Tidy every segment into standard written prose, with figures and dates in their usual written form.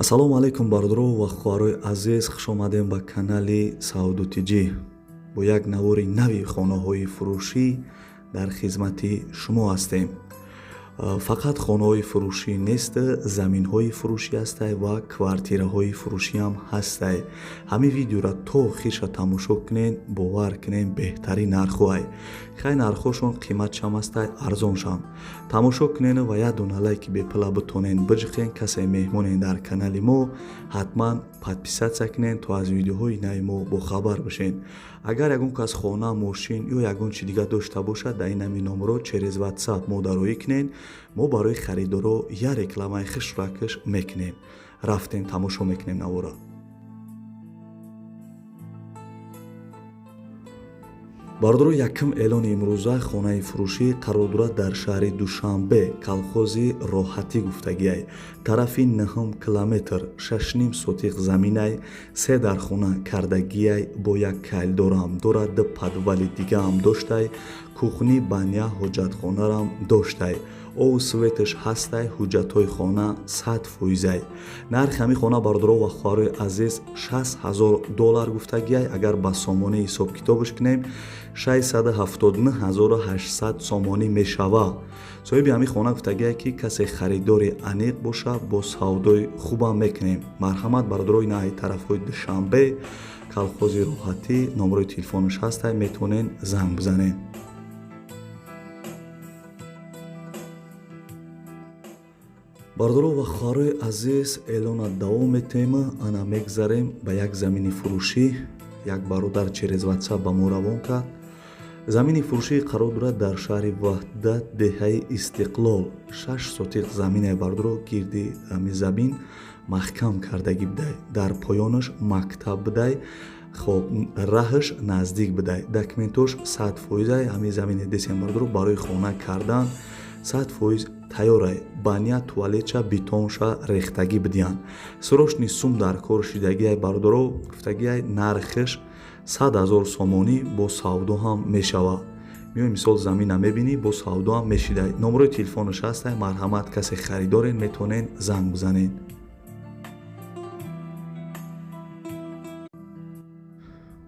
ассалому алайкум бардоро ва хуҳарои азиз, хуш омадем ба канали Сауду Тиҷӣ. Бо як навори нави хонаҳои фурӯшӣ дар хизмати шумо ҳастем. Фақат хонаҳои фурӯшӣ нест, заминҳои фурӯшӣ ҳастай ва квартираҳои фурӯшӣ ҳам ҳастай. Ҳамин видеоро то охирша тамошо кунен, бовар кунен беҳтарин нархҳоай. Хай нархҳошон қиматшам ҳастай, арзоншам. Тамошо кунен ва як дона лайки бепла бутонен биҷиқен. Касе меҳмонен дар канали мо, ҳатман подписатсия кунен, то аз видеоҳои нави мо бохабар бошен. Агар ягон кас хона, мошин ё ягон чи дига дошта бошад, дар ин ҳамин номро через WhatsApp мо дароӣ кунен. мо барои харидоро як рекламаи хишракш мекунем. рафтем тамошо мекунем навора. бардоро якм эълони имрӯза хонаи фурӯшӣ қарор дорад дар шаҳри Душанбе, колхози Роҳатӣ гуфтагиай. Тарафи 9 километр 6.5 сотиқ заминай, 3 дархона кардагиай, бо як кайлдорам дорад, подвали дигаам доштай, кухни, баня, ҳоҷатхонарам доштай. Ову светш ҳастай, ҳуҷҷатҳои хона 100%. нархи ҳамин хона бардоро ва хуҳарои азиз $60,000 гуфтагиай. Агар ба сомонӣ ҳисоб китобаш кунем, 679,800 сомонӣ мешава. соҳиби ҳамин хона гуфтагиай ки касе харидори аниқ боша, бо савдои хубам мекунем. марҳамат бардорои наҳи тарафҳои Душанбе, колхози Роҳатӣ, номерои телефонаш ҳастай, метавонен занг бизанен. бардоро ва хуҳарои азиз, эълона давом метем. ана мегзарем ба як замини фурӯшӣ. як бародар через WhatsApp ба мо равон кард. замини фурӯшӣ қарор дорад дар шаҳри Ваҳдат, деҳаи Истиқлол. 6 сотиқ замине бардоро гирди ҳамин замин маҳкам кардагӣ бидай. дар поёнаш мактаб бидай. хоб раҳш наздик бидай. документош 100%. ҳамин замине десем бардоро барои хона кардан 100% тайёрай. баня, туалетша, бетонша рехтагӣ бидиян. сӯрошни сум дар кор шидагиай бардоро гуфтагиай нархш 100,000 сомонӣ бо савдо ҳам мешава. миёи мисол замина мебинӣ, бо савдо ҳам мешидай. номерои телефонаш ҳастай. марҳамат касе харидорен, метавонен занг бизанен.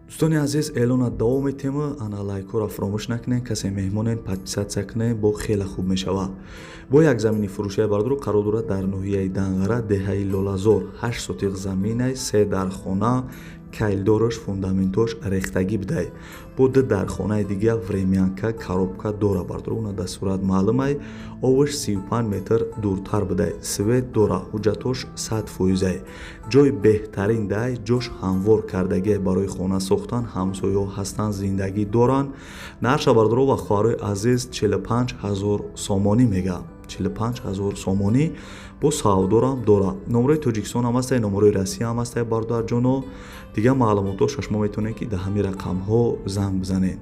дӯстони азиз, эълона давом метем. ана лайкҳоро фаромӯш накунен. касе меҳмонен, подписатсия кунен, бо хеле хуб мешава. бо як замини фурӯшии бардоро қарор дорад дар ноҳияи Данғара, деҳаи Лолазор. 8 сотиқ заминай, 3 дархона, кайлдораш, фундаментош рехтагӣ бидай. бо 2 дархонаи дига времянка, коробка дора бардоро. уна дастурат маълумай. оваш 35 метр дуртар бидай. свет дора. ҳуҷҷатош 100%. ҷои беҳтарин дай, ҷош ҳамвор кардагиай барои хона сохтан. ҳамсояҳо ҳастан, зиндагӣ доранд. нарша бардоро ва хуҳарои азиз 45,000 сомонӣ мега. 45,000 сомонӣ бо савдорам дора. номерои Тоҷикистон ҳам ҳастай, номерои Россия ҳам ҳастай бардоар ҷоно. дига маълумотош шумо метавонед ки дар ҳамин рақамҳо занг бизанед.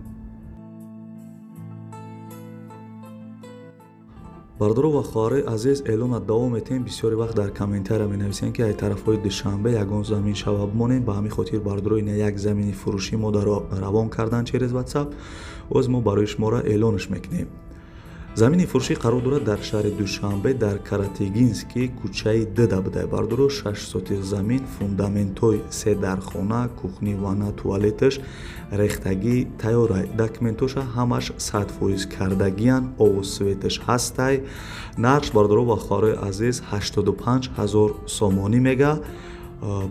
бардоро ва хуҳарои азиз, эълона давом метем. бисёре вақт дар комментария менависем ки ай тарафҳои Душанбе ягон замин шава бимонем. ба ҳамин хотир бардоро ин як замини фурӯшӣ мо равон кардан через WhatsApp. оз мо барои шуморо эълонаш мекунем. замини фурӯшӣ қарор дорад дар шаҳри Душанбе, дар Каратегинский, кӯчаи Дда бидай. бардоро 6 сотиқ замин, фундаментҳои 3 дархона, кухни, ванна, туалеташ рехтагӣ тайёрай. документоша ҳамаш 100% кардагиян. ову светаш ҳастай. нархш бардоро ва хуҳарои азиз 85,000 сомонӣ мега.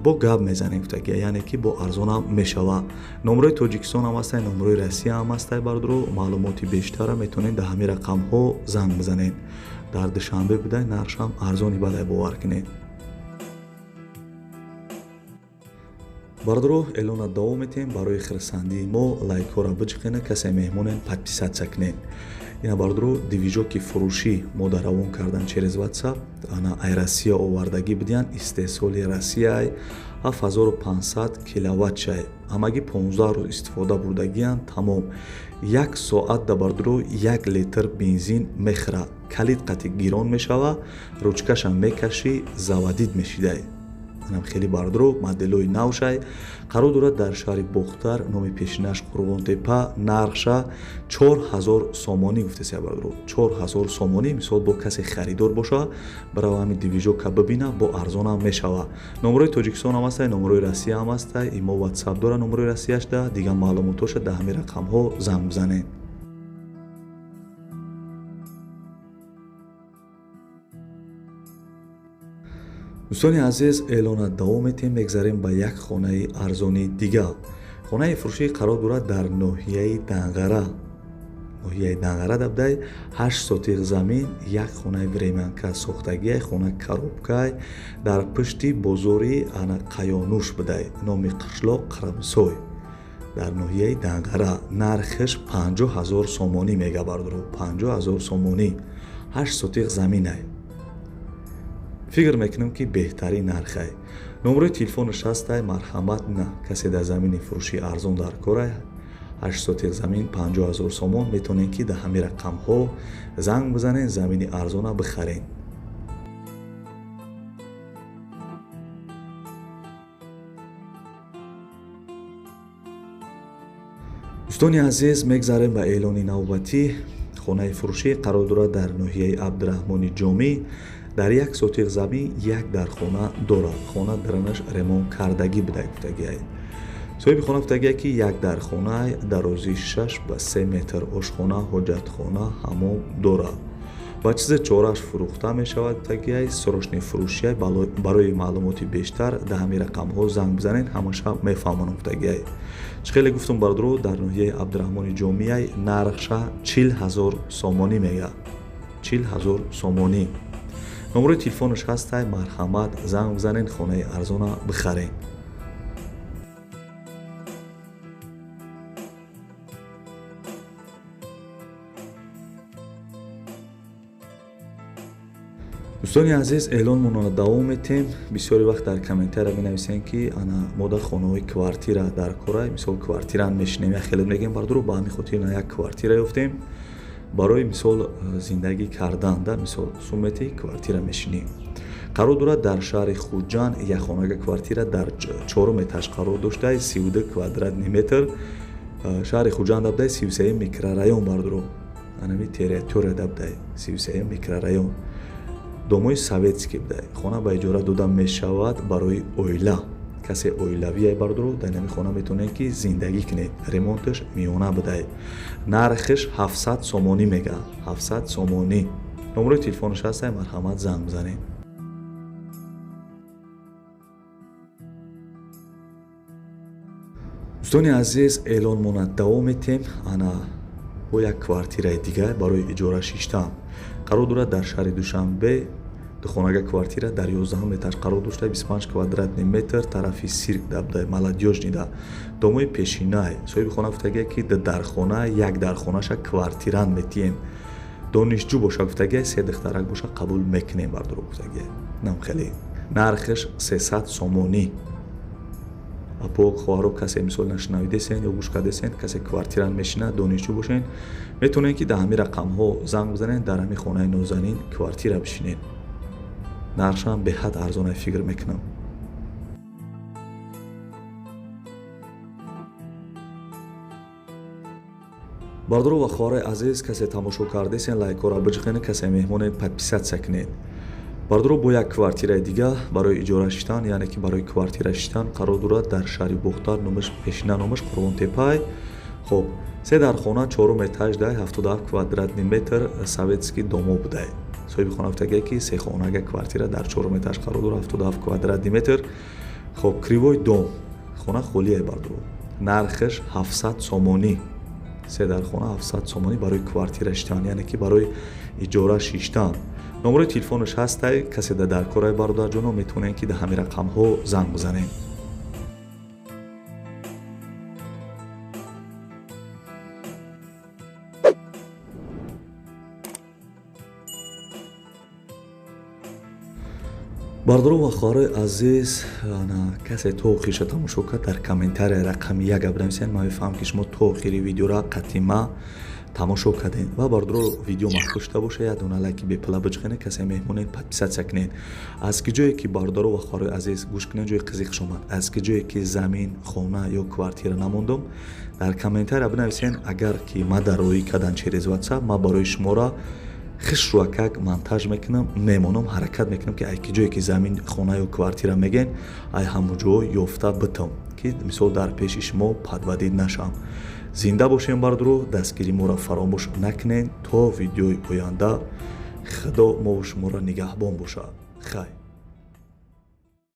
бо гап мезанем гуфтагия, яъне ки бо арзонам мешава. номерои Тоҷикистон ҳам ҳастай, номерои Россия ҳам ҳастай. бардоро маълумоти бештара метавонед дар ҳамин рақамҳо занг бизанед. дар Душанбе бидай, нархшам арзони бадай бовар кунед. бардоро эълона давом метем. барои хирсандии мо лайкҳоро биҷиқена. касе меҳмонен, подписатсия кунед. ина бардоро движоки фурӯшӣ мо дар равон кардан через WhatsApp. ана ай Россия овардагӣ бидиян. истеҳсоли Россияй 7500 киловаттшай. ҳамагӣ 15 рӯз истифода бурдагиян. тамом 1 соатда бардоро 1 литр бензин мехӯра. калид қатъи гирон мешава. ручкашам мекашӣ, завадид мешидай. инам хеле бардро моделои навшай қарор дорад дар шаҳри бохтар номи пешинаш қурғонтепа нархша 4000 сомонӣ гуфтасе бардро 4000 сомонӣ мисол бо касе харидор боша барои ҳами дивижока бибина бо арзонам мешава. номерои тоҷикистон ҳам астай, номерои россия ҳам астай, имо ватсап дора номерои россияшда дигар маълумотоша дар ҳамин рақамҳо занг бизанед. дӯстони азиз, эълона давом метем. мегзарем ба як хонаи арзони дига. хонаи фурӯшӣ қарор дорад дар ноҳияи Данғара. ноҳияи Данғара дабдай 8 сотиқ замин, як хонаи времянка сохтагиай, хона коробкай дар пишти бозори ана Қаёнуш бидай. номи қишлоқ Қарамсой дар ноҳияи Данғара. нархиш 50000 сомонӣ мега бардро 50000 сомонӣ 8 сотиқ заминай. фикр мекунам ки беҳтарин нархай. номерои телефонаш ҳастай, марҳамат на касе дар замини фурӯши арзон дар корай 8 сотиқ замин 50000 сомон метавонед ки дар ҳамин рақамҳо занг бизанен, замини арзона бихарен. дӯстони азиз, мегзарем ба эълони навбатӣ. хонаи фурӯшӣ қарор дорад дар ноҳияи Абдураҳмони Ҷомӣ. дар 1 сотиқ замин як дархона дорад. хона даранаш ремонт кардагӣ бидай гуфтагиай. соҳиби хона гуфтагиай ки як дархонаи дарозии 6 ба 3 метр ошхона, ҳоҷатхона, ҳаммом дорад. ба чизе чорааш фурӯхта мешавад гуфтагиай. срочни фурӯшиай. барои маълумоти бештар дар ҳамин рақамҳо занг бизанед, ҳамаша мефаҳмонам гуфтагиай. чӣ хеле гуфтам бардро, дар ноҳияи Абдураҳмони Ҷомиай нархша 40000 сомонӣ мега 40000 сомонӣ. номерои телефонаш ҳастай, марҳамат занг бизанен, хонаи арзона бихарен. дӯстони азиз, эълонмонро давом метем. бисёри вақт дар комментария менависем ки ана мо дар хонаҳои квартира дар корай, мисол квартира мешинем, як хеле мегем бардро ба ҳамин хотир на як квартира ёфтем барои мисол зиндагӣ кардан, да мисол суммати квартира мешинем. қарор дорад дар шаҳри Хуҷанд як хонага квартира дар 4 этаж қарор доштай 32 квадратный метр. шаҳри Хуҷанд дабдай 33 микрорайон бардро анами территория дабдай 33 микрорайон домои советский бидай. хона ба иҷора дода мешавад барои оила. касе оилавияй бардро дар нами хона метавонед ки зиндагӣ кунед. ремонташ миёна бидай. нархиш 700 сомонӣ мега 700 сомонӣ. номерои телефонаш ҳастай, марҳамат занг бизанед. дӯстони азиз, эълонмона давом метем. ана бо як квартираи дига барои иҷора шиштам. қарор дорад дар шаҳри Душанбе духонага квартира дар 11 этаж қарор дошта 25 квадратный метр тарафи сирк дабдай маладёжнида домои пешинай. соҳиби хона гуфтагиай ки дар хона як дархонаша квартиран метием. донишҷӯ боша гуфтагиай, 3 духтарак боша қабул мекунем бардро гуфтагиай. нам хеле нархиш 300 сомонӣ. апо хоҳаро касе мисол нашунавидесен ё гӯш кардесен, касе квартиран мешина, донишҷӯ бошен, метавонен ки дар ҳамин рақамҳо занг бизанен, дар ҳамин хонаи нозанин квартира бишинен. нархшам беҳад арзонай фикр мекунам. бардро ва хоҳарои азиз, касе тамошо кардесен лайкора биҷиқенед, касе меҳмонед подписатсия кунед. бардро бо як квартираи дига барои иҷора шиштан, яъне ки барои квартира шиштан қарор дорад дар шаҳри Бохтар, номаш пешина номаш Қурғонтепай. хоб 3 дархона 4 этаж дай 77 квадратный метр советский домо будай. соҳиби хона гуфтагиай ки 3 хонага квартира дар 4 этаж қарор дорад 77 квадратный метр. хоб кривой дом. хона холияй бардро. нархиш 700 сомонӣ. 3 дархона 700 сомонӣ барои квартира шиштан, яъне ки барои иҷора шиштан. номерои телефонаш ҳастай, касе дар корай бародарҷоно метавонен ки дар ҳамин рақамҳо занг бизанен. бардро ва хоҳарои азиз, касе то охириша тамошо кард дар комментария рақами 1 гап нависен. ман мефаҳмам ки шумо то охири видеора қатъима тамошо кардем ва бардро видео махкушта боша як дона лайки бепла биҷхене касе меҳмонед подписатсия кунед. аз ки ҷое ки бардоро ва хӯрои азиз гӯш кунед ҷои қызиқ шумад, аз ки ҷое ки замин хона ё квартира намондум, дар комментария бинависен агар ки ма дароӣ кардан черезватса ма барои шуморо хишруакак монтаж мекунам, мемонам ҳаракат мекунам ки ай ки ҷое ки замин хона ё квартира меген ай ҳамон ҷо ёфта битам ки мисол дар пеши шумо падвадид нашавам. зинда бошем бардро, дастгири моро фаромӯш накунед. То видеои оянда худо мо шуморо нигаҳбон бошад. Хай.